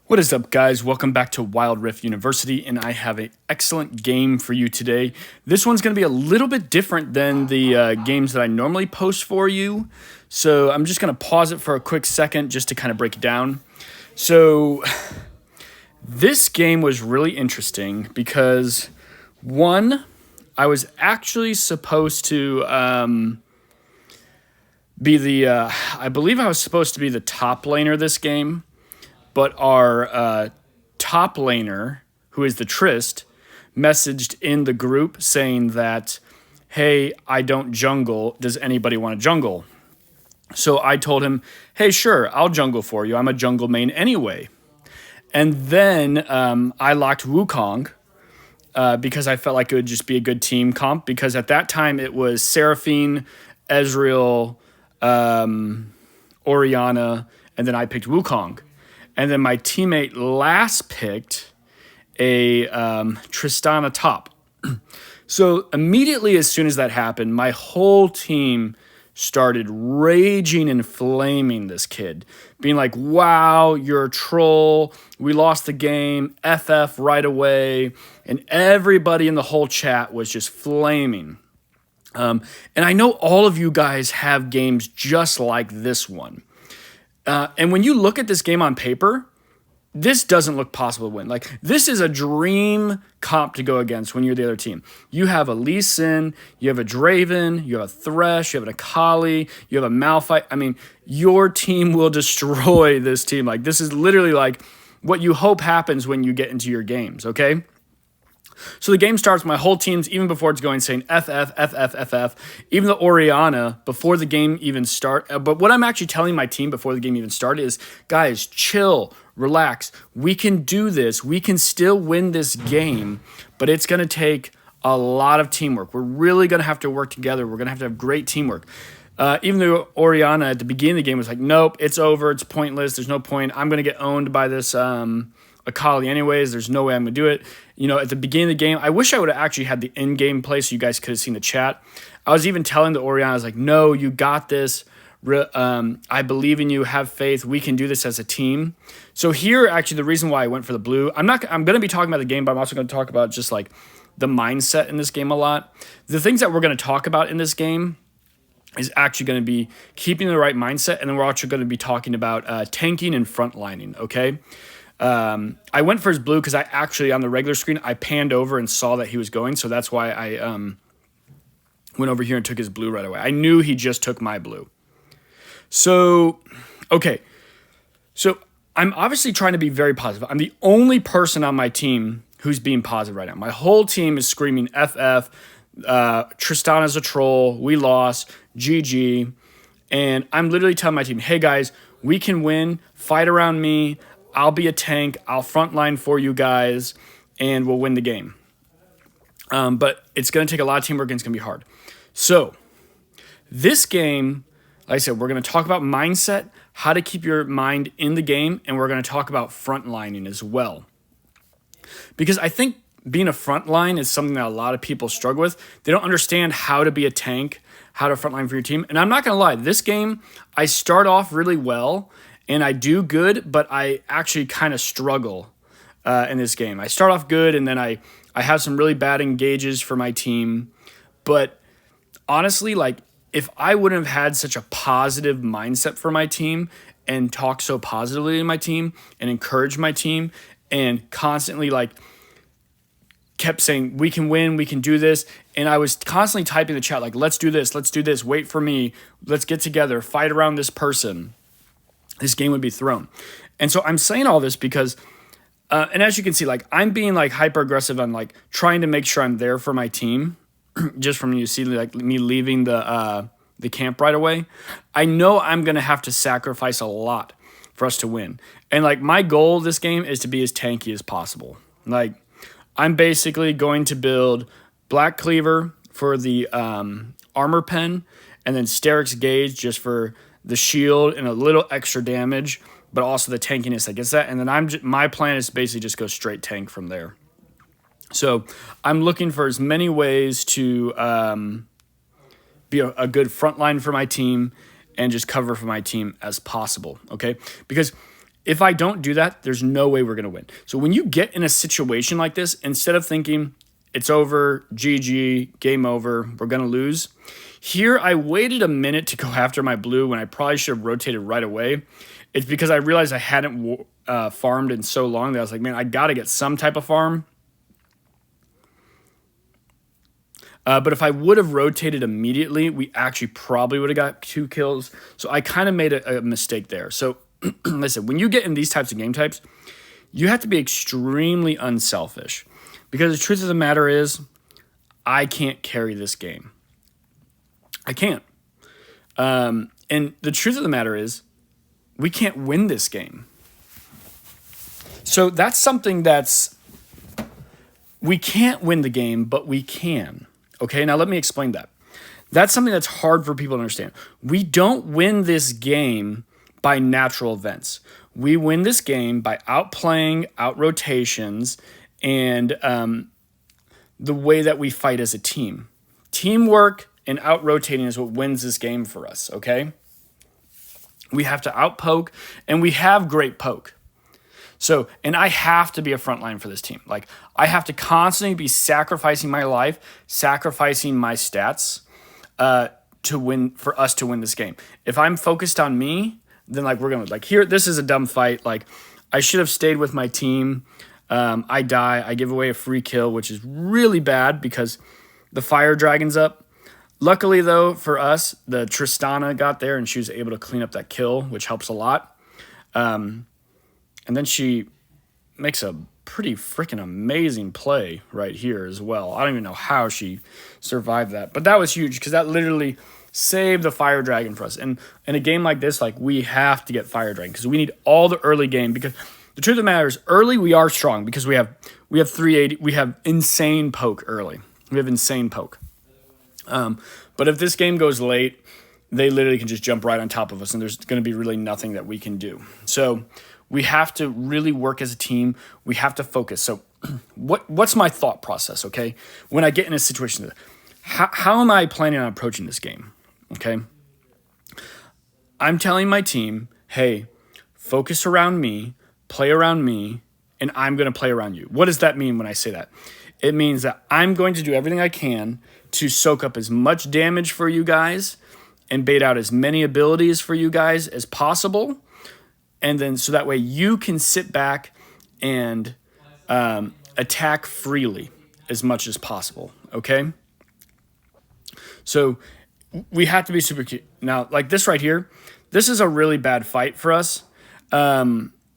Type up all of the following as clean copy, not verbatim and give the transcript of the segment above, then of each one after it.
What is up, guys? Welcome back to Wild Rift University, and I have an excellent game for you today. This one's going to be a little bit different than the games that I normally post for you, so I'm just going to pause it for a quick second just to kind of break it down. So, this game was really interesting because, one, I was actually supposed to I believe I was supposed to be the top laner this game. But our top laner, who is the Trist, messaged in the group saying that, hey, I don't jungle. Does anybody want to jungle? So I told him, hey, sure, I'll jungle for you. I'm a jungle main anyway. And then I locked Wukong because I felt like it would just be a good team comp. Because at that time it was Seraphine, Ezreal, Orianna, and then I picked Wukong. And then my teammate last picked a Tristana top. So immediately as soon as that happened, my whole team started raging and flaming this kid. Being like, wow, you're a troll. We lost the game. FF right away. And everybody in the whole chat was just flaming. And I know all of you guys have games just like this one. And when you look at this game on paper, this doesn't look possible to win. Like, this is a dream comp to go against when you're the other team. You have a Lee Sin, you have a Draven, you have a Thresh, you have an Akali, you have a Malphite. I mean, your team will destroy this team. Like, this is literally like what you hope happens when you get into your games, okay? So the game starts, my whole team's, even before it's going, saying FF, FF, FF. Even the Orianna, before the game even start. But what I'm actually telling my team before the game even started is, guys, chill, relax. We can do this. We can still win this game, but it's going to take a lot of teamwork. We're really going to have to work together. We're going to have great teamwork. Even though Orianna at the beginning of the game was like, nope, it's over. It's pointless. There's no point. I'm going to get owned by this Akali anyways. There's no way I'm going to do it. You know, at the beginning of the game, I wish I would have actually had the in-game play so you guys could have seen the chat. I was even telling the Orianna, I was like, no, you got this. I believe in you. Have faith. We can do this as a team. So here, actually, the reason why I went for the blue, I'm going to be talking about the game, but I'm also going to talk about just like the mindset in this game a lot. The things that we're going to talk about in this game is actually going to be keeping the right mindset, and then we're also going to be talking about tanking and frontlining, okay? I went for his blue because I actually, on the regular screen, I panned over and saw that he was going, so that's why I went over here and took his blue right away. I knew he just took my blue. So, okay. So, I'm obviously trying to be very positive. I'm the only person on my team who's being positive right now. My whole team is screaming FF, Tristana's a troll, we lost, GG, and I'm literally telling my team, hey guys, we can win, fight around me, I'll be a tank, I'll frontline for you guys, and we'll win the game. But it's going to take a lot of teamwork, and it's going to be hard. So, this game, like I said, we're going to talk about mindset, how to keep your mind in the game, and we're going to talk about frontlining as well. Because I think being a frontline is something that a lot of people struggle with. They don't understand how to be a tank, how to frontline for your team. And I'm not going to lie, this game, I start off really well, and I do good, but I actually kind of struggle in this game. I start off good, and then I have some really bad engages for my team. But honestly, like, if I wouldn't have had such a positive mindset for my team and talk so positively to my team and encourage my team and constantly, like, kept saying, we can win, we can do this. And I was constantly typing in the chat, like, let's do this, wait for me, let's get together, fight around this person. This game would be thrown. And so I'm saying all this because, and as you can see, like, I'm being like hyper aggressive on like trying to make sure I'm there for my team. Just from you see like me leaving the camp right away. I know I'm gonna have to sacrifice a lot for us to win. And like my goal this game is to be as tanky as possible. Like I'm basically going to build Black Cleaver for the armor pen, and then Steric's Gauge just for the shield and a little extra damage, but also the tankiness that gets that. And then my plan is basically just go straight tank from there. So I'm looking for as many ways to be a good front line for my team and just cover for my team as possible, okay? Because If I don't do that, there's no way we're going to win. So when you get in a situation like this, instead of thinking it's over, GG, game over, we're going to lose, here I waited a minute to go after my blue when I probably should have rotated right away. It's because I realized I hadn't farmed in so long that I was like, man, I got to get some type of farm. But if I would have rotated immediately, we actually probably would have got 2 kills. So I kind of made a mistake there. So listen, when you get in these types of game types, you have to be extremely unselfish. Because the truth of the matter is, I can't carry this game. I can't. And the truth of the matter is, we can't win this game. So that's something we can't win the game, but we can. Okay, now let me explain that. That's something that's hard for people to understand. We don't win this game by natural events. We win this game by outplaying, out-rotations, and the way that we fight as a team. Teamwork and out-rotating is what wins this game for us, okay? We have to out-poke, and we have great poke. So, and I have to be a front line for this team. Like, I have to constantly be sacrificing my life, sacrificing my stats to win, for us to win this game. If I'm focused on me, then like we're gonna, like here, this is a dumb fight. Like, I should have stayed with my team. I die. I give away a free kill, which is really bad because the fire dragon's up. Luckily, though, for us, the Tristana got there and she was able to clean up that kill, which helps a lot. And then she makes a pretty freaking amazing play right here as well. I don't even know how she survived that. But that was huge because that literally saved the Fire Dragon for us. And in a game like this, like, we have to get Fire Dragon because we need all the early game. Because the truth of the matter is, early we are strong because we have 380. We have insane poke early. We have insane poke. But if this game goes late, they literally can just jump right on top of us, and there's going to be really nothing that we can do. So we have to really work as a team. We have to focus. So what's my thought process, okay? When I get in a situation, how am I planning on approaching this game, okay? I'm telling my team, hey, focus around me, play around me, and I'm going to play around you. What does that mean when I say that? It means that I'm going to do everything I can to soak up as much damage for you guys and bait out as many abilities for you guys as possible. And then so that way you can sit back and attack freely as much as possible, okay? So we have to be super cute. Now, like this right here, this is a really bad fight for us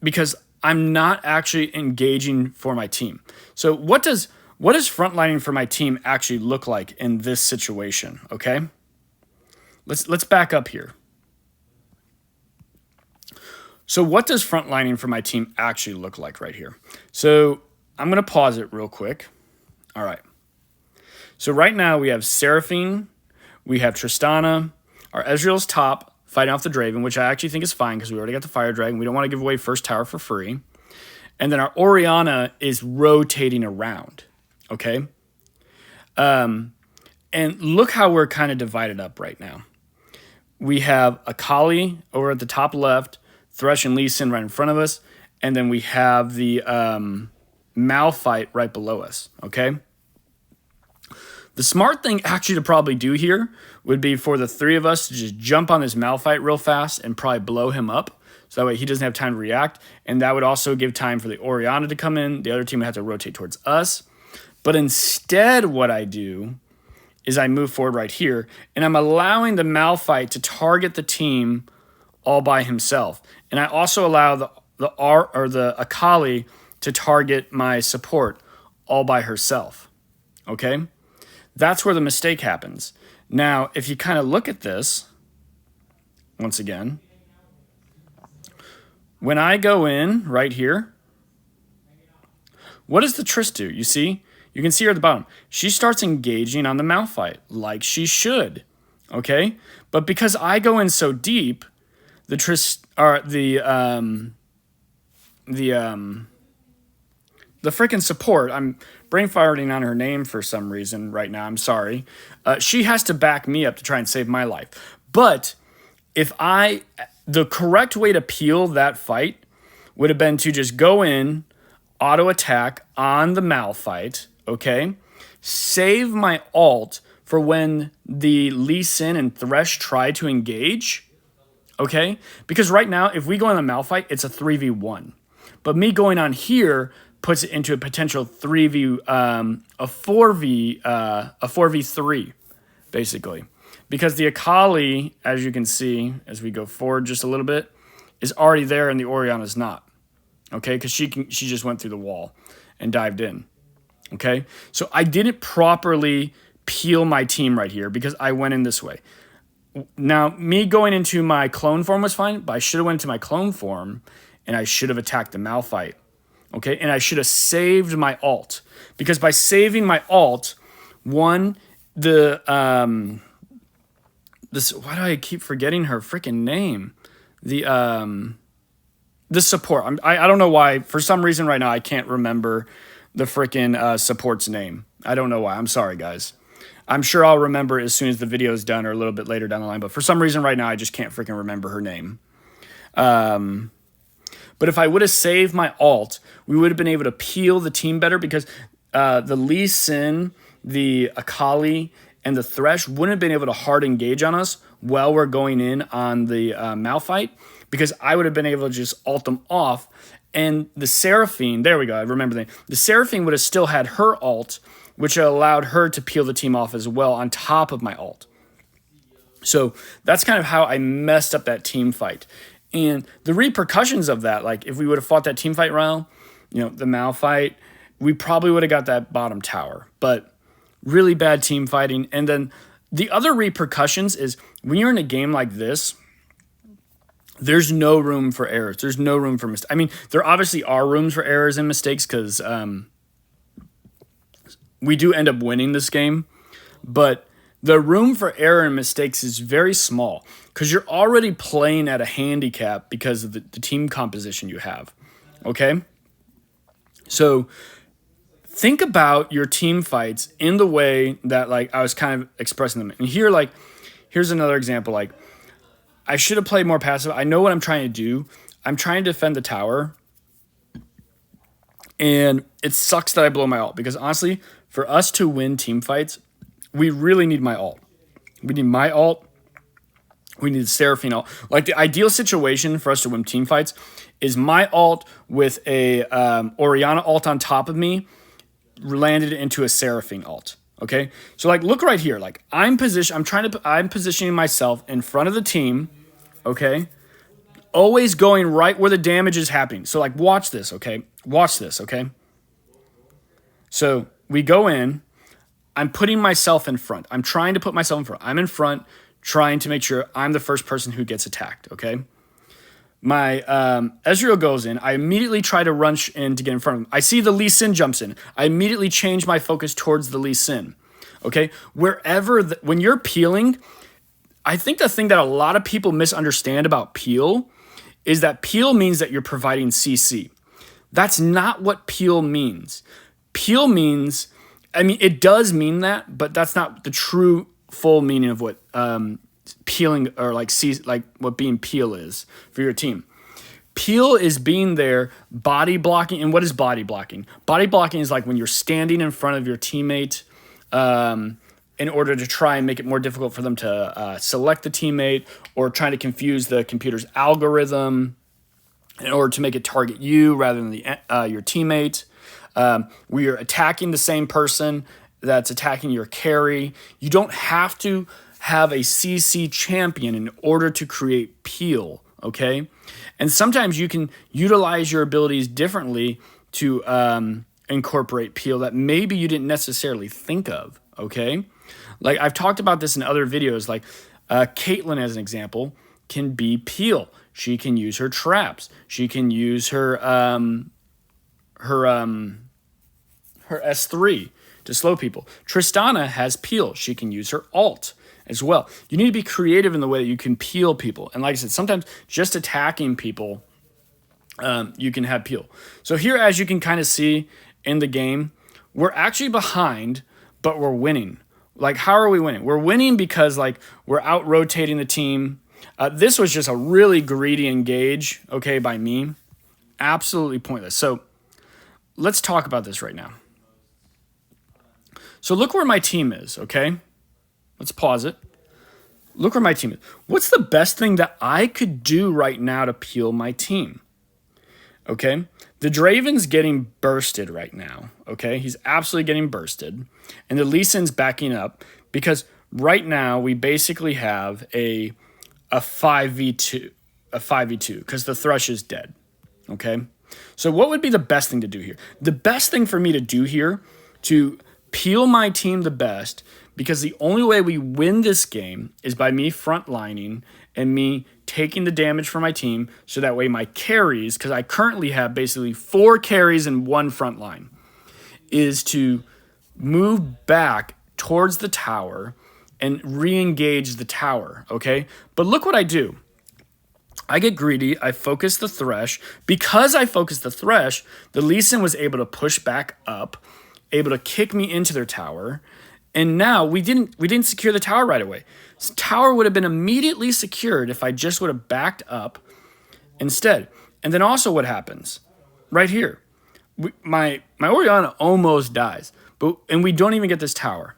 because I'm not actually engaging for my team. So what does frontlining for my team actually look like in this situation, okay? Let's back up here. So what does frontlining for my team actually look like right here? So I'm going to pause it real quick. All right. So right now we have Seraphine, we have Tristana, our Ezreal's top, fighting off the Draven, which I actually think is fine because we already got the Fire Dragon. We don't want to give away first tower for free. And then our Orianna is rotating around, okay? And look how we're kind of divided up right now. We have Akali over at the top left, Thresh and Lee Sin right in front of us, and then we have the Malphite right below us, okay? The smart thing actually to probably do here would be for the three of us to just jump on this Malphite real fast and probably blow him up, so that way he doesn't have time to react, and that would also give time for the Orianna to come in. The other team would have to rotate towards us. But instead what I do is I move forward right here, and I'm allowing the Malphite to target the team all by himself. And I also allow the Akali to target my support all by herself. Okay? That's where the mistake happens. Now, if you kind of look at this, once again, when I go in right here, what does the Triss do? You see? You can see her at the bottom. She starts engaging on the Malphite like she should, okay? But because I go in so deep, the Triss or the freaking support. I'm brain firing on her name for some reason right now. I'm sorry. She has to back me up to try and save my life. But the correct way to peel that fight would have been to just go in, auto attack on the Malphite, okay? Save my ult for when the Lee Sin and Thresh try to engage, okay? Because right now, if we go on the Malphite, it's a 3v1. But me going on here puts it into a potential 4v3, basically. Because the Akali, as you can see, as we go forward just a little bit, is already there and the Orianna's not. Okay, because she just went through the wall and dived in. Okay, so I didn't properly peel my team right here because I went in this way. Now, me going into my clone form was fine, but I should have went into my clone form and I should have attacked the Malphite. Okay, and I should have saved my ult. Because by saving my ult, one, why do I keep forgetting her freaking name? The support. I don't know why. For some reason right now, I can't remember the freaking support's name. I don't know why. I'm sorry, guys. I'm sure I'll remember as soon as the video is done or a little bit later down the line. But for some reason right now, I just can't freaking remember her name. But if I would have saved my ult, we would have been able to peel the team better because the Lee Sin, the Akali, and the Thresh wouldn't have been able to hard engage on us while we're going in on the Malphite because I would have been able to just ult them off. And the Seraphine, there we go, I remember the name. The Seraphine would have still had her ult, which allowed her to peel the team off as well on top of my ult. So that's kind of how I messed up that team fight. And the repercussions of that, like if we would have fought that team fight round, the Malphite, we probably would have got that bottom tower. But really bad team fighting. And then the other repercussions is when you're in a game like this, there's no room for errors. There's no room for mistakes. I mean, there obviously are rooms for errors and mistakes because we do end up winning this game. But the room for error and mistakes is very small because you're already playing at a handicap because of the team composition you have. Okay? So think about your team fights in the way that like I was kind of expressing them. And here, like, here's another example. Like, I should have played more passive. I know what I'm trying to do. I'm trying to defend the tower. And it sucks that I blow my ult because honestly, for us to win team fights, we really need my ult. We need my ult. We need the Seraphine ult. Like the ideal situation for us to win team fights is my ult with a Orianna ult on top of me landed into a Seraphine ult. Okay, so like look right here. Like I'm positioning myself in front of the team. Okay, always going right where the damage is happening. So like watch this. Okay, watch this. Okay, so we go in. I'm putting myself in front. I'm trying to put myself in front. I'm in front, trying to make sure I'm the first person who gets attacked. Okay. My Ezreal goes in. I immediately try to rush in to get in front of him. I see the Lee Sin jumps in. I immediately change my focus towards the Lee Sin. Okay? When you're peeling, I think the thing that a lot of people misunderstand about peel is that peel means that you're providing CC. That's not what peel means. Peel means, I mean, it does mean that, but that's not the true full meaning of what peeling or like what being peel is for your team. Peel is being there, body blocking. And what is body blocking? Body blocking is like when you're standing in front of your teammate in order to try and make it more difficult for them to select the teammate or trying to confuse the computer's algorithm in order to make it target you rather than your teammate. We are attacking the same person that's attacking your carry. You don't have to have a CC champion in order to create peel, okay? And sometimes you can utilize your abilities differently to incorporate peel that maybe you didn't necessarily think of, okay? Like I've talked about this in other videos, like Caitlyn as an example can be peel. She can use her traps. She can use her S3 to slow people. Tristana has peel. She can use her ult as well. You need to be creative in the way that you can peel people. And like I said, sometimes just attacking people, you can have peel. So here, as you can kind of see in the game, we're actually behind, but we're winning. Like, how are we winning? We're winning because like we're out-rotating the team. This was just a really greedy engage, okay, by me. absolutely pointless. So let's talk about this right now. So look where my team is, okay? Let's pause it. Look where my team is. What's the best thing that I could do right now to peel my team? Okay? The Draven's getting bursted right now, okay? He's absolutely getting bursted. And the Lee Sin's backing up because right now we basically have a 5v2, because the Thrush is dead, okay? So what would be the best thing to do here? The best thing for me to do here to peel my team the best, because the only way we win this game is by me frontlining and me taking the damage for my team, so that way my carries, because I currently have basically 4 carries and 1 front line, is to move back towards the tower and re-engage the tower, okay? But look what I do. I get greedy, I focus the Thresh. Because I focused the Thresh, the Lee Sin was able to push back up, able to kick me into their tower, and now we didn't secure the tower right away. This tower would have been immediately secured if I just would have backed up instead. And then also what happens? Right here. My Orianna almost dies, and we don't even get this tower.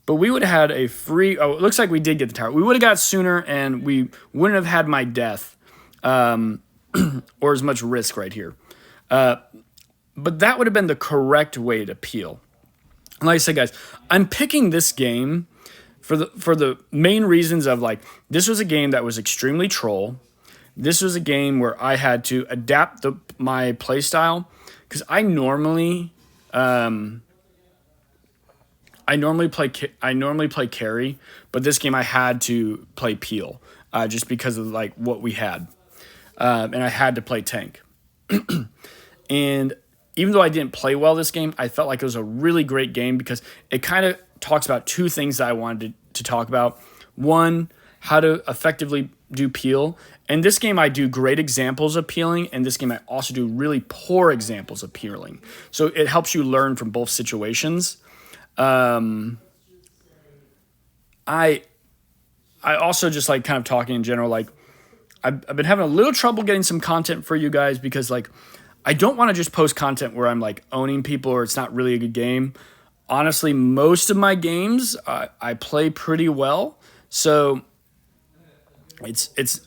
But we would have had a free... Oh, it looks like we did get the tower. We would have got sooner, and we wouldn't have had my death or as much risk right here. But that would have been the correct way to peel. Like I said, guys, I'm picking this game for the main reasons of, like, this was a game that was extremely troll. This was a game where I had to adapt my playstyle, because I normally play carry, but this game I had to play peel just because of, like, what we had, and I had to play tank. And even though I didn't play well this game, I felt like it was a really great game because it kind of talks about 2 things that I wanted to talk about. One, how to effectively do peel. And this game I do great examples of peeling, and this game I also do really poor examples of peeling. So it helps you learn from both situations. I also just like kind of talking in general, like I've been having a little trouble getting some content for you guys because, like, I don't want to just post content where I'm like owning people or it's not really a good game. Honestly, most of my games I play pretty well, so it's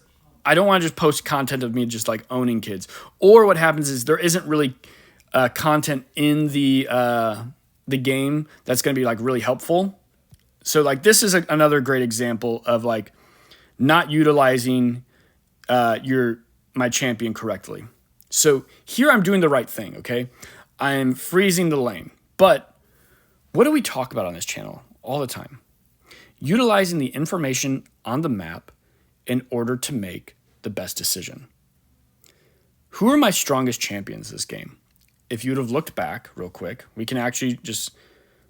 I don't want to just post content of me just like owning kids. Or what happens is there isn't really content in the game that's going to be like really helpful. So like this is another great example of like not utilizing my champion correctly. So here I'm doing the right thing, okay? I'm freezing the lane. But what do we talk about on this channel all the time? Utilizing the information on the map in order to make the best decision. Who are my strongest champions this game? If you'd have looked back real quick, we can actually just,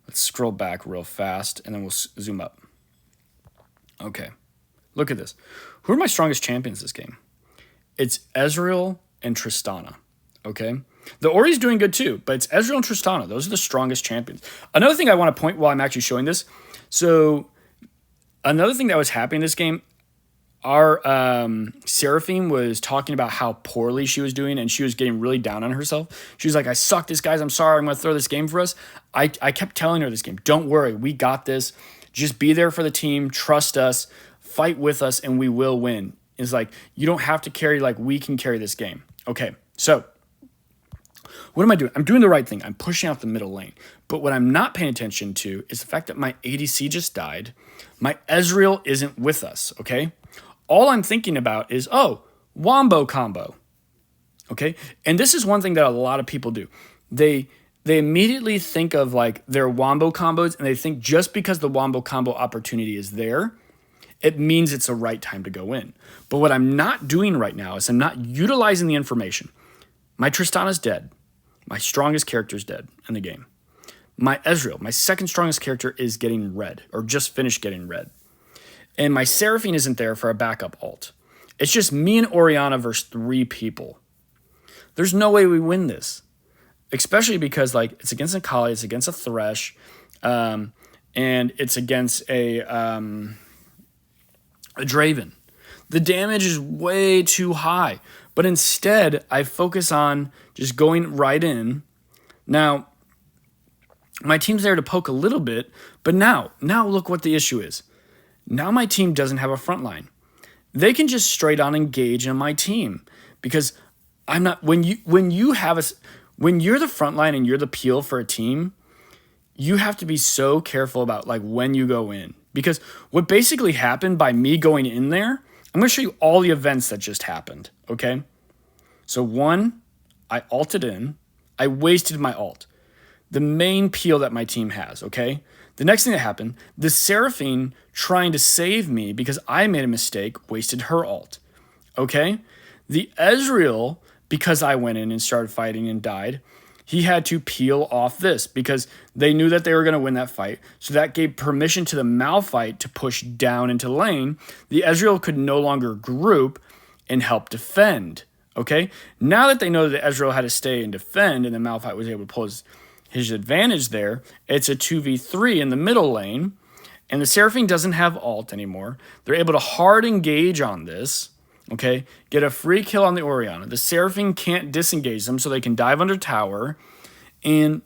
let's scroll back real fast and then we'll zoom up. Okay, look at this. Who are my strongest champions this game? It's Ezreal and Tristana, okay? The Ori's doing good too, but it's Ezreal and Tristana. Those are the strongest champions. Another thing I want to point while I'm actually showing this, so another thing that was happening in this game, our Seraphine was talking about how poorly she was doing, and she was getting really down on herself. She was like, I suck this, guys. I'm sorry. I'm going to throw this game for us. I kept telling her this game, don't worry. We got this. Just be there for the team. Trust us. Fight with us, and we will win. It's like, you don't have to carry, like, we can carry this game. Okay, so what am I doing? I'm doing the right thing. I'm pushing out the middle lane. But what I'm not paying attention to is the fact that my ADC just died. My Ezreal isn't with us, okay? All I'm thinking about is, oh, Wombo combo, okay? And this is one thing that a lot of people do. They immediately think of, like, their Wombo combos, and they think just because the Wombo combo opportunity is there, it means it's the right time to go in. But what I'm not doing right now is I'm not utilizing the information. My Tristana's dead. My strongest character is dead in the game. My Ezreal, my second strongest character, is getting red, or just finished getting red. And my Seraphine isn't there for a backup ult. It's just me and Orianna versus 3 people. There's no way we win this. Especially because, like, it's against a Kali, it's against a Thresh, and it's against a Draven. The damage is way too high. But instead, I focus on just going right in. Now, my team's there to poke a little bit, but now look what the issue is. Now my team doesn't have a front line. They can just straight on engage in my team because I'm not when you're the front line and you're the peel for a team, you have to be so careful about like when you go in. Because what basically happened by me going in there, I'm going to show you all the events that just happened, okay? So one, I ulted in. I wasted my ult. The main peel that my team has, okay? The next thing that happened, the Seraphine trying to save me because I made a mistake, wasted her ult, okay? The Ezreal, because I went in and started fighting and died, he had to peel off this because they knew that they were going to win that fight. So that gave permission to the Malphite to push down into lane. The Ezreal could no longer group and help defend, okay? Now that they know that the Ezreal had to stay and defend and the Malphite was able to pull his advantage there, it's a 2v3 in the middle lane, and the Seraphine doesn't have ult anymore. They're able to hard engage on this, okay? Get a free kill on the Orianna. The Seraphine can't disengage them, so they can dive under tower, and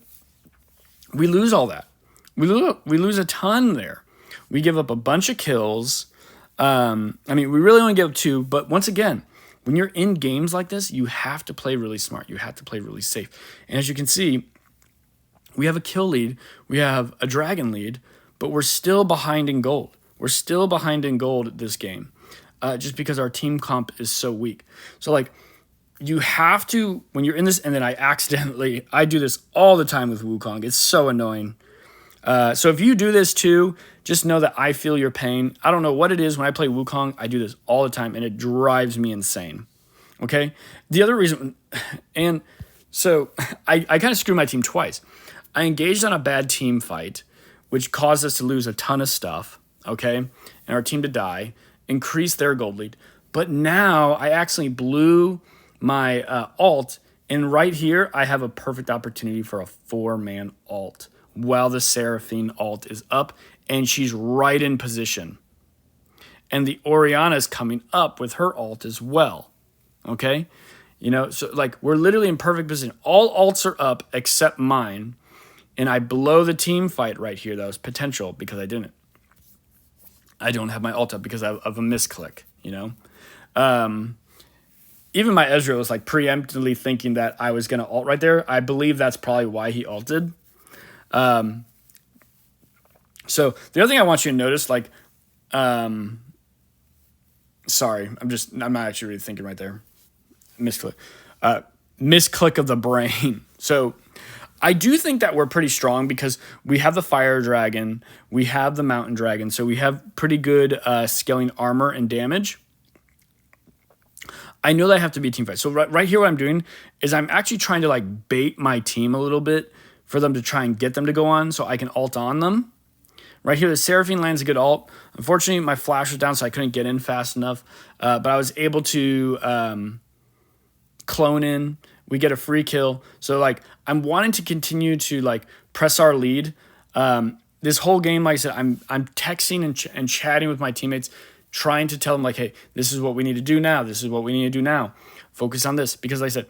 we lose all that. We lose a ton there. We give up a bunch of kills. We really only give up 2, but once again, when you're in games like this, you have to play really smart. You have to play really safe. And as you can see, we have a kill lead, we have a dragon lead, but we're still behind in gold. We're still behind in gold this game, just because our team comp is so weak. So like, you have to, when you're in this, and then I do this all the time with Wukong. It's so annoying. So if you do this too, just know that I feel your pain. I don't know what it is when I play Wukong. I do this all the time, and it drives me insane. Okay? The other reason, and so I kind of screwed my team twice. I engaged on a bad team fight, which caused us to lose a ton of stuff, okay? And our team to die, increase their gold lead. But now I actually blew my ult, and right here I have a perfect opportunity for a 4-man ult while the Seraphine ult is up, and she's right in position. And the Orianna is coming up with her ult as well, okay? You know, so like we're literally in perfect position. All ults are up except mine. And I blow the team fight right here. That was potential because I didn't. I don't have my ult up because of a misclick, you know? Even my Ezreal was like preemptively thinking that I was going to ult right there. I believe that's probably why he ulted. So the other thing I want you to notice, like, sorry, I'm not actually really thinking right there. Misclick. Misclick of the brain. So I do think that we're pretty strong because we have the fire dragon, we have the mountain dragon, so we have pretty good scaling armor and damage. I know that I have to be a team fight. So right here what I'm doing is I'm actually trying to like bait my team a little bit for them to try and get them to go on so I can ult on them. Right here, the Seraphine lands a good ult. Unfortunately, my flash was down, so I couldn't get in fast enough. But I was able to clone in. We get a free kill. So, like, I'm wanting to continue to, like, press our lead. This whole game, like I said, I'm texting and chatting with my teammates, trying to tell them, like, hey, this is what we need to do now. This is what we need to do now. Focus on this. Because, like I said,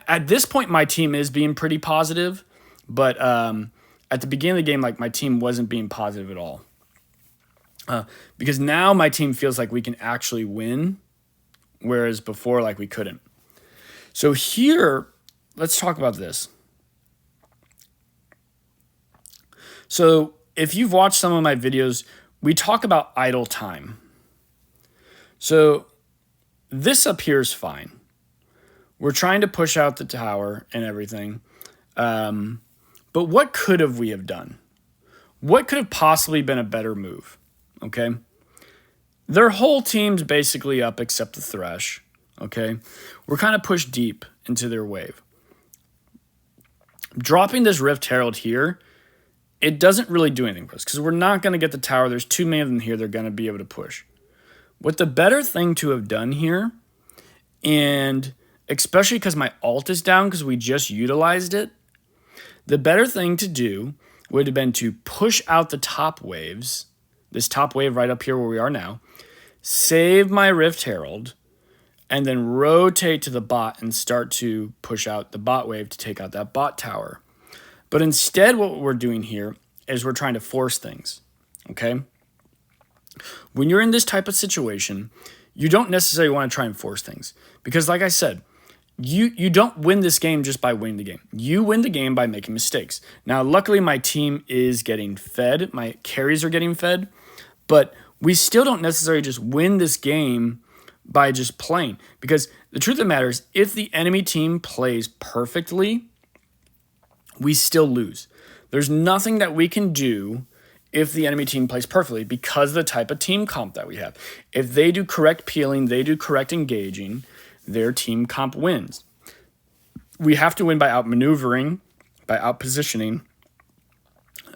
at this point, my team is being pretty positive. But at the beginning of the game, like, my team wasn't being positive at all. Because now my team feels like we can actually win, whereas before, like, we couldn't. So here, let's talk about this. So if you've watched some of my videos, we talk about idle time. So this up here is fine. We're trying to push out the tower and everything. But what could we have done? What could have possibly been a better move? Okay. Their whole team's basically up except the Thresh. Okay. We're kind of pushed deep into their wave. Dropping this Rift Herald here, it doesn't really do anything for us because we're not going to get the tower. There's too many of them here. They're going to be able to push. What the better thing to have done here, and especially because my ult is down because we just utilized it, the better thing to do would have been to push out the top waves, this top wave right up here where we are now, save my Rift Herald, and then rotate to the bot and start to push out the bot wave to take out that bot tower. But instead, what we're doing here is we're trying to force things, okay? When you're in this type of situation, you don't necessarily want to try and force things because, like I said, you don't win this game just by winning the game. You win the game by making mistakes. Now, luckily, my team is getting fed. My carries are getting fed. But we still don't necessarily just win this game by just playing. Because the truth of the matter is, if the enemy team plays perfectly, we still lose. There's nothing that we can do if the enemy team plays perfectly because of the type of team comp that we have. If they do correct peeling, they do correct engaging, their team comp wins. We have to win by outmaneuvering, by outpositioning,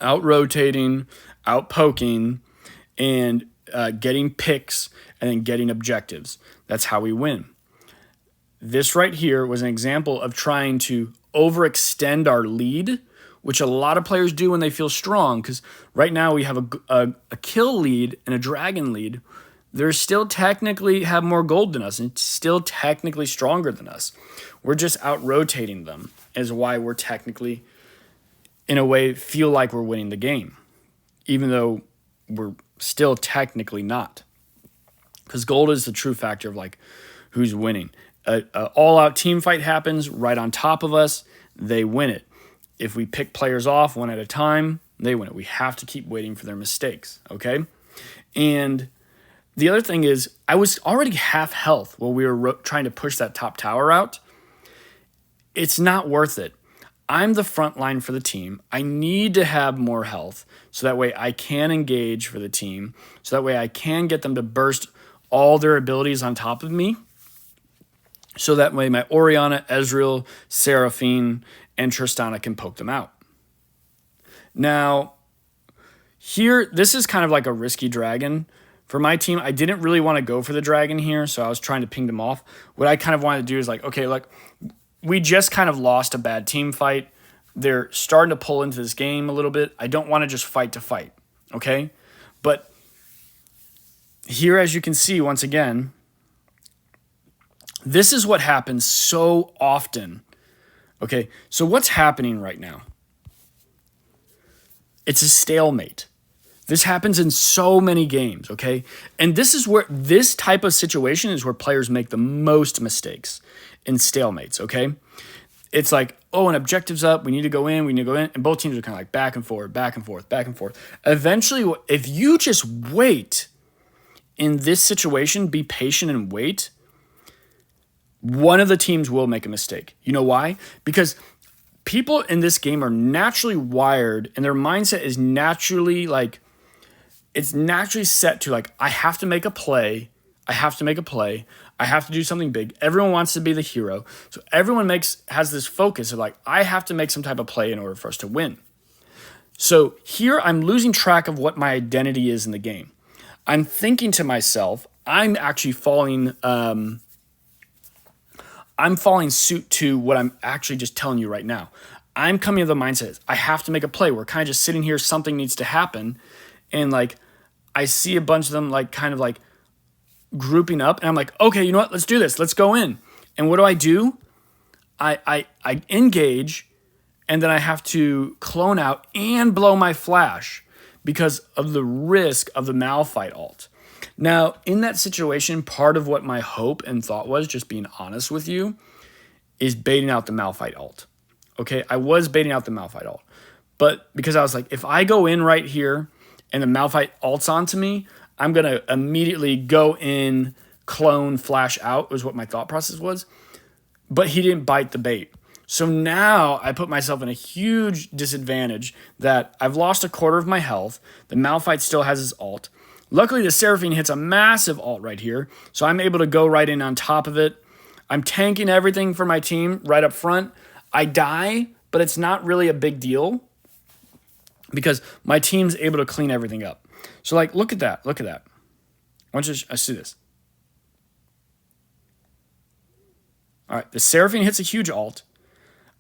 out-rotating, out-poking, and getting picks, and then getting objectives. That's how we win. This right here was an example of trying to overextend our lead, which a lot of players do when they feel strong, because right now we have a kill lead and a dragon lead. They're still technically have more gold than us and still technically stronger than us. We're just out-rotating them is why we're technically, in a way, feel like we're winning the game, even though we're still technically not. Because gold is the true factor of like who's winning. An all-out team fight happens right on top of us, they win it. If we pick players off one at a time, they win it. We have to keep waiting for their mistakes, okay? And the other thing is, I was already half health while we were trying to push that top tower out. It's not worth it. I'm the front line for the team. I need to have more health so that way I can engage for the team, so that way I can get them to burst all their abilities on top of me, so that way my Orianna, Ezreal, Seraphine, and Tristana can poke them out. Now, here, this is kind of like a risky dragon. For my team, I didn't really want to go for the dragon here, so I was trying to ping them off. What I kind of wanted to do is like, okay, look, we just kind of lost a bad team fight. They're starting to pull into this game a little bit. I don't want to just fight to fight, okay? But here, as you can see, once again, this is what happens so often. Okay, so what's happening right now? It's a stalemate. This happens in so many games, okay? And this is where this type of situation is where players make the most mistakes in stalemates, okay? It's like, oh, an objective's up, we need to go in, and both teams are kind of like back and forth, back and forth, back and forth. Eventually, if you just wait in this situation, be patient and wait, one of the teams will make a mistake. You know why? Because people in this game are naturally wired and their mindset is naturally like, it's naturally set to like, I have to make a play. I have to make a play. I have to do something big. Everyone wants to be the hero. So everyone has this focus of like, I have to make some type of play in order for us to win. So here I'm losing track of what my identity is in the game. I'm thinking to myself, I'm actually falling suit to what I'm actually just telling you right now. I'm coming to the mindset, I have to make a play. We're kind of just sitting here, something needs to happen. And like, I see a bunch of them like kind of like grouping up and I'm like, okay, you know what? Let's do this. Let's go in. And what do? I engage and then I have to clone out and blow my flash because of the risk of the Malphite ult. Now, in that situation, part of what my hope and thought was, just being honest with you, is baiting out the Malphite ult. Okay, I was baiting out the Malphite ult. But because I was like, if I go in right here and the Malphite ults onto me, I'm going to immediately go in, clone, flash out, was what my thought process was. But he didn't bite the bait. So now I put myself in a huge disadvantage that I've lost a quarter of my health. The Malphite still has his ult. Luckily, the Seraphine hits a massive ult right here, so I'm able to go right in on top of it. I'm tanking everything for my team right up front. I die, but it's not really a big deal because my team's able to clean everything up. So, like, look at that. Look at that. I want you to see this. All right, the Seraphine hits a huge ult.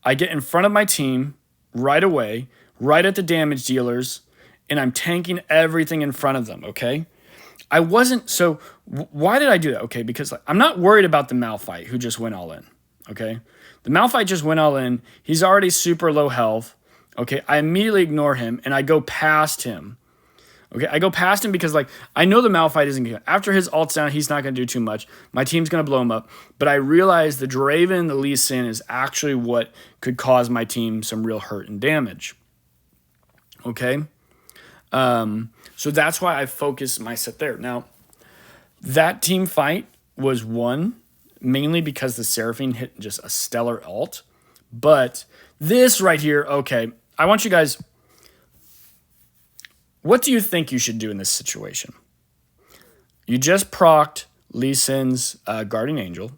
I get in front of my team right away, right at the damage dealers, and I'm tanking everything in front of them, okay? I wasn't, so why did I do that? Okay, because like, I'm not worried about the Malphite who just went all in, okay? The Malphite just went all in. He's already super low health, okay? I immediately ignore him, and I go past him. Okay, I go past him because, like, I know the Malphite isn't going to... After his ult's down, he's not going to do too much. My team's going to blow him up. But I realize the Draven, the Lee Sin, is actually what could cause my team some real hurt and damage. Okay? So that's why I focused my set there. Now, that team fight was won mainly because the Seraphine hit just a stellar ult. But this right here, okay, I want you guys... What do you think you should do in this situation? You just procced Lee Sin's Guardian Angel.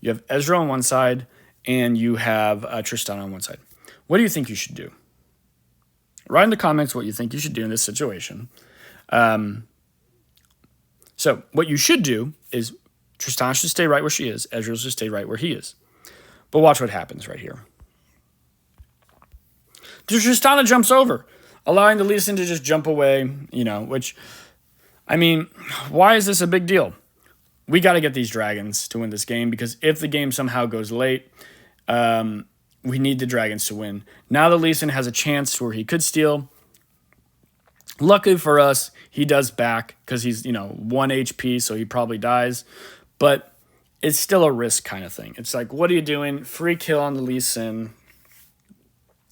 You have Ezreal on one side, and you have Tristana on one side. What do you think you should do? Write in the comments what you think you should do in this situation. So what you should do is Tristana should stay right where she is. Ezreal should stay right where he is. But watch what happens right here. Tristana jumps over, allowing the Lee Sin to just jump away, which, I mean, why is this a big deal? We got to get these dragons to win this game, because if the game somehow goes late, we need the dragons to win. Now the Lee Sin has a chance where he could steal. Luckily for us, he does back because he's, 1 HP, so he probably dies. But it's still a risk kind of thing. It's like, what are you doing? Free kill on the Lee Sin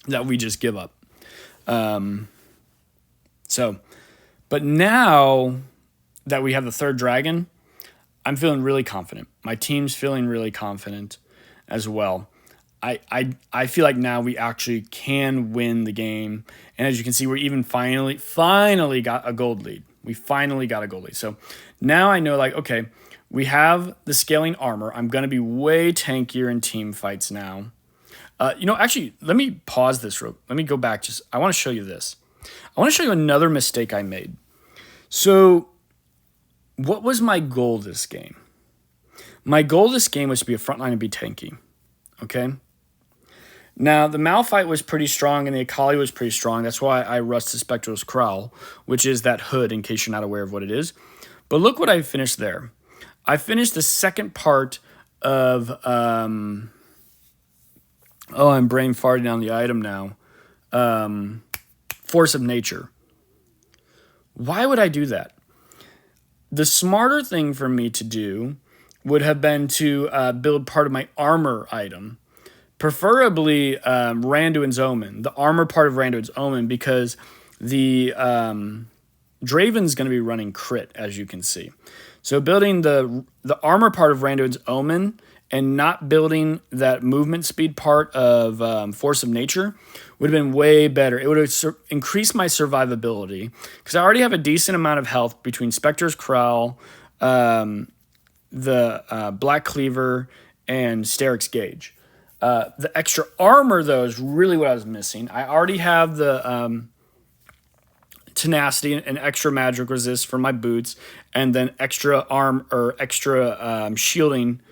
that we just give up. But now that we have the third dragon, I'm feeling really confident. My team's feeling really confident as well. I feel like now we actually can win the game. And as you can see, we're even finally got a gold lead. We finally got a gold lead. So now I know, like, okay, we have the scaling armor. I'm going to be way tankier in team fights now. Actually, let me pause this. Let me go back. I want to show you this. I want to show you another mistake I made. So what was my goal this game? My goal this game was to be a frontline and be tanky. Okay? Now, the Malphite was pretty strong and the Akali was pretty strong. That's why I rushed the Spectral's Crowl, which is that hood, in case you're not aware of what it is. But look what I finished there. I finished the second part of... I'm brain farting on the item now. Force of Nature. Why would I do that? The smarter thing for me to do would have been to build part of my armor item. Preferably Randuin's Omen, the armor part of Randuin's Omen, because the Draven's going to be running crit, as you can see. So building the armor part of Randuin's Omen and not building that movement speed part of Force of Nature would have been way better. It would have increased my survivability, because I already have a decent amount of health between Spectre's Crowl, the Black Cleaver, and Steric's Gauge. The extra armor, though, is really what I was missing. I already have the tenacity and extra magic resist for my boots, and then extra shielding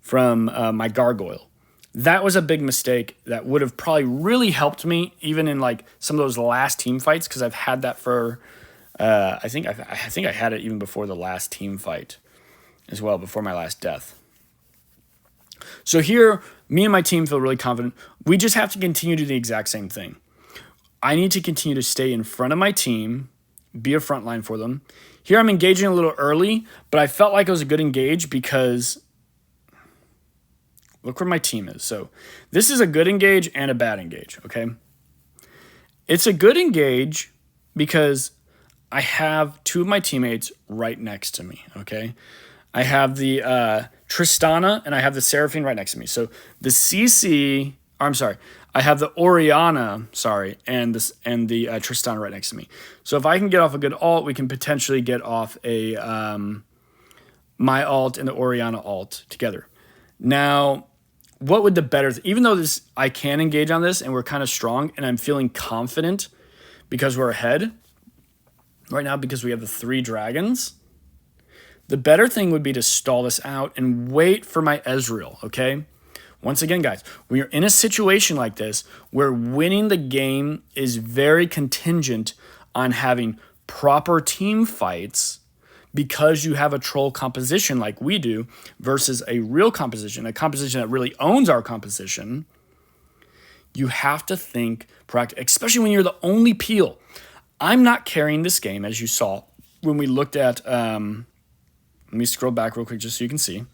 from my gargoyle. That was a big mistake that would have probably really helped me even in like some of those last team fights, because I've had that for I think I had it even before the last team fight as well, before my last death. So here, me and my team feel really confident. We just have to continue to do the exact same thing. I need to continue to stay in front of my team, be a front line for them. Here I'm engaging a little early, but I felt like it was a good engage because look where my team is. So this is a good engage and a bad engage, okay? It's a good engage because I have two of my teammates right next to me, okay? I have the Tristana and I have the Seraphine right next to me. So the I have the Orianna, and the Tristana right next to me. So if I can get off a good ult, we can potentially get off a my ult and the Orianna ult together. Now, what would the better... even though I can engage on this and we're kind of strong and I'm feeling confident because we're ahead right now because we have the 3 dragons, the better thing would be to stall this out and wait for my Ezreal, okay? Once again, guys, we are in a situation like this where winning the game is very contingent on having proper team fights because you have a troll composition like we do versus a real composition, a composition that really owns our composition, you have to think proactive, especially when you're the only peel. I'm not carrying this game, as you saw when we looked at, let me scroll back real quick just so you can see.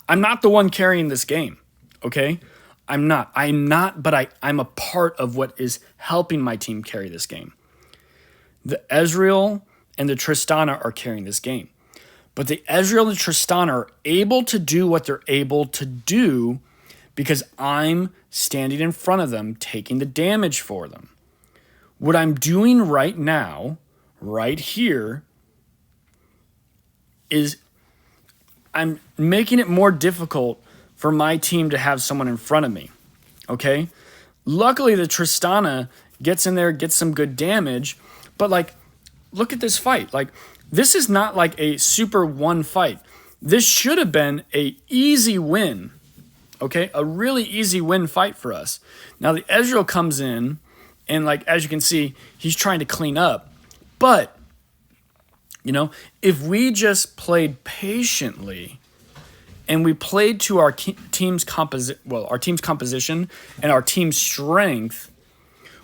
I'm not the one carrying this game, okay? I'm not, but I'm a part of what is helping my team carry this game. The Ezreal and the Tristana are carrying this game. But the Ezreal and the Tristana are able to do what they're able to do because I'm standing in front of them, taking the damage for them. What I'm doing right now, right here, is I'm making it more difficult for my team to have someone in front of me, okay? Luckily, the Tristana gets in there, gets some good damage, but, like, look at this fight. Like, this is not like a super one fight. This should have been a easy win, okay? A really easy win fight for us. Now, the Ezreal comes in, and, like, as you can see, he's trying to clean up. But, you know, if we just played patiently and we played to our team's composition and our team's strength,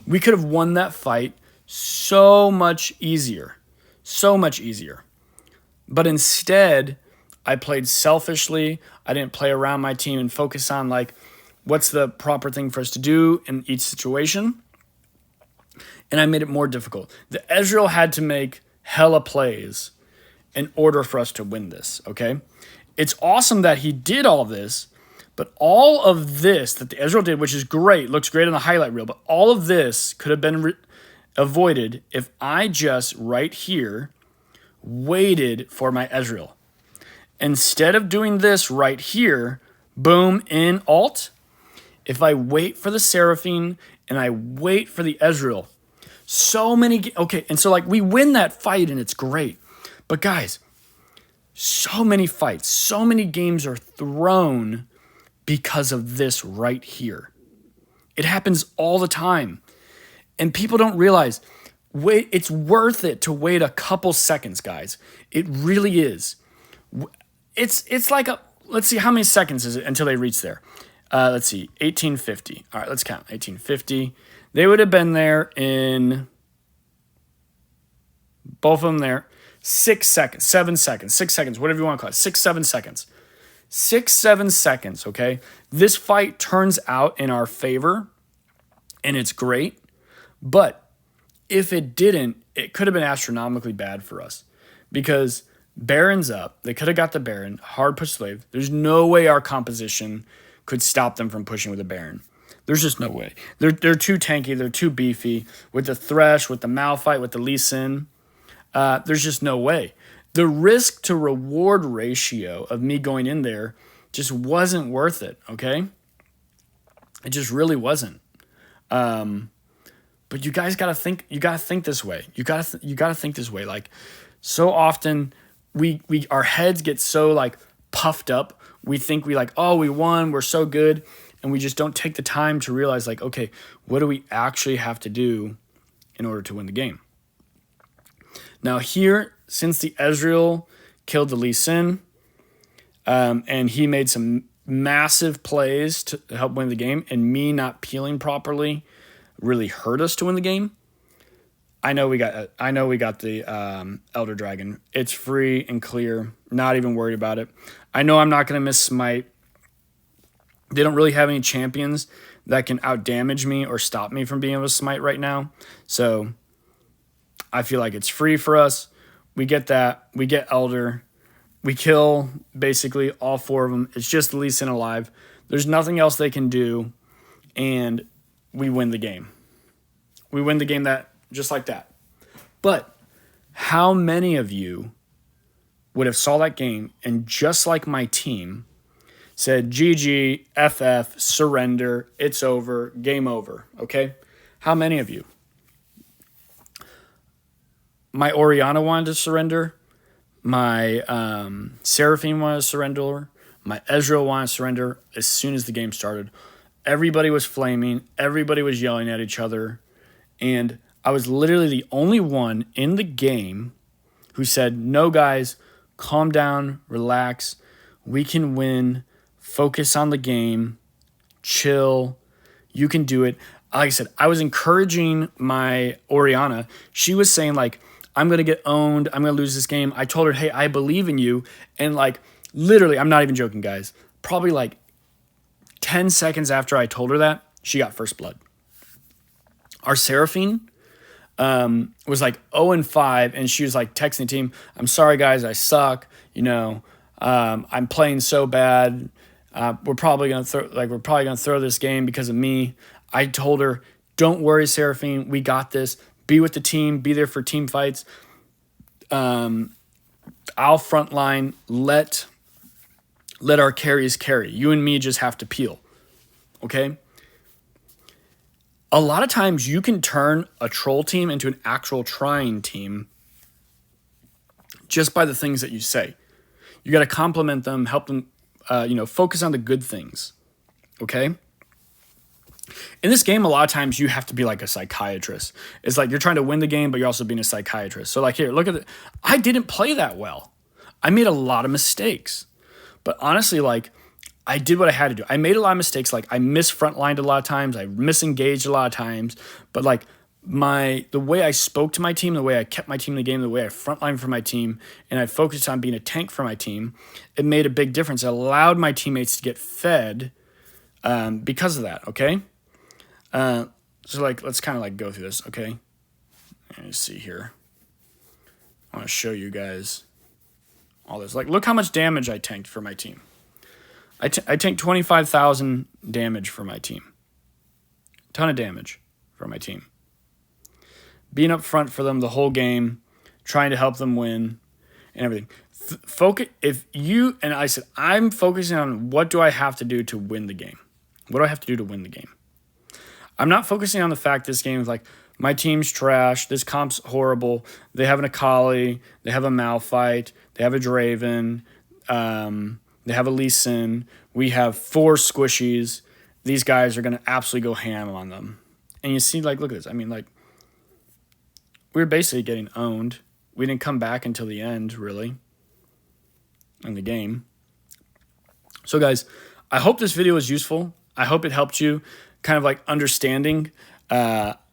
we could have won that fight so much easier. So much easier. But instead, I played selfishly. I didn't play around my team and focus on, like, what's the proper thing for us to do in each situation. And I made it more difficult. The Ezreal had to make hella plays in order for us to win this, okay? It's awesome that he did all this, but all of this that the Ezreal did, which is great, looks great on the highlight reel, but all of this could have been avoided if I just right here waited for my Ezreal. Instead of doing this right here, boom, in ult, if I wait for the Seraphine and I wait for the Ezreal, so many, okay, and so, like, we win that fight and it's great. But guys, so many fights, so many games are thrown because of this right here. It happens all the time. And people don't realize, it's worth it to wait a couple seconds, guys. It really is. It's like let's see, how many seconds is it until they reach there? Let's see, 1850. All right, let's count, 1850. They would have been there in, both of them there, 6 seconds, 7 seconds, 6 seconds, whatever you want to call it, 6, 7 seconds. 6, 7 seconds, okay? This fight turns out in our favor, and it's great. But if it didn't, it could have been astronomically bad for us. Because Baron's up. They could have got the Baron. Hard push slave. There's no way our composition could stop them from pushing with a Baron. There's just no way. They're too tanky. They're too beefy. With the Thresh, with the Malphite, with the Lee Sin, there's just no way. The risk to reward ratio of me going in there just wasn't worth it, okay? It just really wasn't. But you guys gotta think. You gotta think this way. You gotta think this way. Like, so often, we our heads get so, like, puffed up. We think we won. We're so good, and we just don't take the time to realize, like, okay, what do we actually have to do in order to win the game? Now here, since the Ezreal killed the Lee Sin, and he made some massive plays to help win the game, and me not peeling properly really hurt us to win the game. I know we got the Elder Dragon. It's free and clear. Not even worried about it. I know I'm not going to miss Smite. They don't really have any champions that can outdamage me or stop me from being able to Smite right now. So I feel like it's free for us. We get that. We get Elder. We kill basically all 4 of them. It's just the Lee Sin alive. There's nothing else they can do, and we win the game. We win the game just like that. But how many of you would have saw that game and, just like my team, said GG, FF, surrender, it's over, game over, okay? How many of you? My Orianna wanted to surrender. My Seraphine wanted to surrender. My Ezreal wanted to surrender as soon as the game started. Everybody was flaming. Everybody was yelling at each other. And I was literally the only one in the game who said, no, guys, calm down, relax. We can win. Focus on the game. Chill. You can do it. Like I said, I was encouraging my Oriana. She was saying, like, I'm going to get owned. I'm going to lose this game. I told her, hey, I believe in you. And, like, literally, I'm not even joking, guys. Probably, like, 10 seconds after I told her that, she got first blood. Our Seraphine was like 0-5, and she was like texting the team, I'm sorry, guys, I suck. I'm playing so bad. We're probably gonna throw this game because of me. I told her, don't worry, Seraphine, we got this. Be with the team, be there for team fights. I'll frontline. Let our carries carry. You and me just have to peel. Okay? A lot of times you can turn a troll team into an actual trying team just by the things that you say. You got to compliment them, help them, focus on the good things. Okay? In this game, a lot of times you have to be like a psychiatrist. It's like you're trying to win the game, but you're also being a psychiatrist. So like here, look at it. I didn't play that well. I made a lot of mistakes. But honestly, like, I did what I had to do. I made a lot of mistakes. Like, I misfrontlined a lot of times. I misengaged a lot of times. But like the way I spoke to my team, the way I kept my team in the game, the way I frontlined for my team, and I focused on being a tank for my team, it made a big difference. It allowed my teammates to get fed because of that, okay? So like, let's kind of like go through this, okay? Let me see here. I want to show you guys all this. Like, look how much damage I tanked for my team. I tanked 25,000 damage for my team. Ton of damage for my team. Being up front for them the whole game, trying to help them win, and everything. I said, I'm focusing on what do I have to do to win the game. What do I have to do to win the game? I'm not focusing on the fact this game is like, my team's trash, this comp's horrible, they have an Akali, they have a Malphite, they have a Draven, they have a Lee Sin, we have 4 squishies, these guys are going to absolutely go ham on them. And you see, like, look at this. I mean, like, we were basically getting owned. We didn't come back until the end, really, in the game. So, guys, I hope this video was useful. I hope it helped you kind of like understanding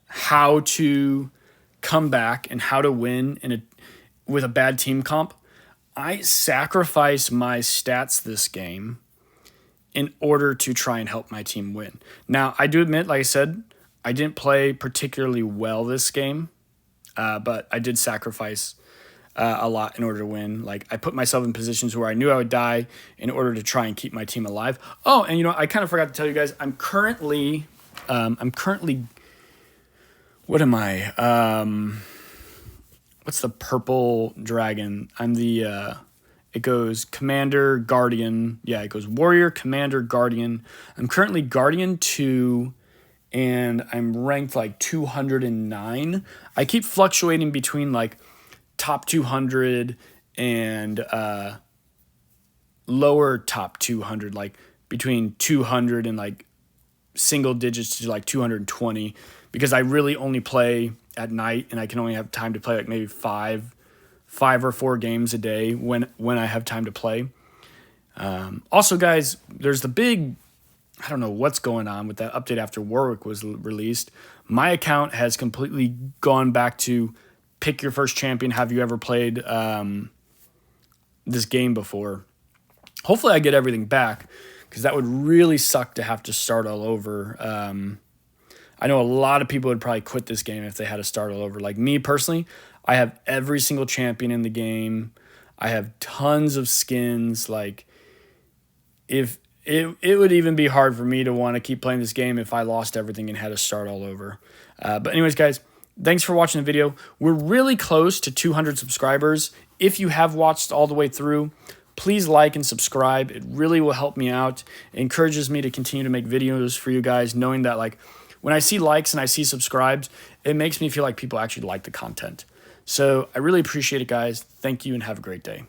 how to come back and how to win with a bad team comp. I sacrificed my stats this game in order to try and help my team win. Now, I do admit, like I said, I didn't play particularly well this game, but I did sacrifice a lot in order to win. Like, I put myself in positions where I knew I would die in order to try and keep my team alive. Oh, and I kind of forgot to tell you guys, I'm currently, what am I? What's the purple dragon? I'm the, it goes Commander, Guardian. Yeah, it goes Warrior, Commander, Guardian. I'm currently Guardian 2, and I'm ranked like 209. I keep fluctuating between like top 200 and lower top 200, like between 200 and like single digits to like 220, because I really only play at night and I can only have time to play like maybe five or 4 games a day when I have time to play. Also, guys, there's the big, I don't know what's going on with that update after Warwick was released. My account has completely gone back to pick your first champion. Have you ever played this game before? Hopefully I get everything back, because that would really suck to have to start all over. I know a lot of people would probably quit this game if they had to start all over. Like me personally, I have every single champion in the game. I have tons of skins. Like, if it would even be hard for me to want to keep playing this game if I lost everything and had to start all over. But anyways, guys, thanks for watching the video. We're really close to 200 subscribers. If you have watched all the way through, please like and subscribe. It really will help me out. It encourages me to continue to make videos for you guys, knowing that like when I see likes and I see subscribes, it makes me feel like people actually like the content. So I really appreciate it, guys. Thank you and have a great day.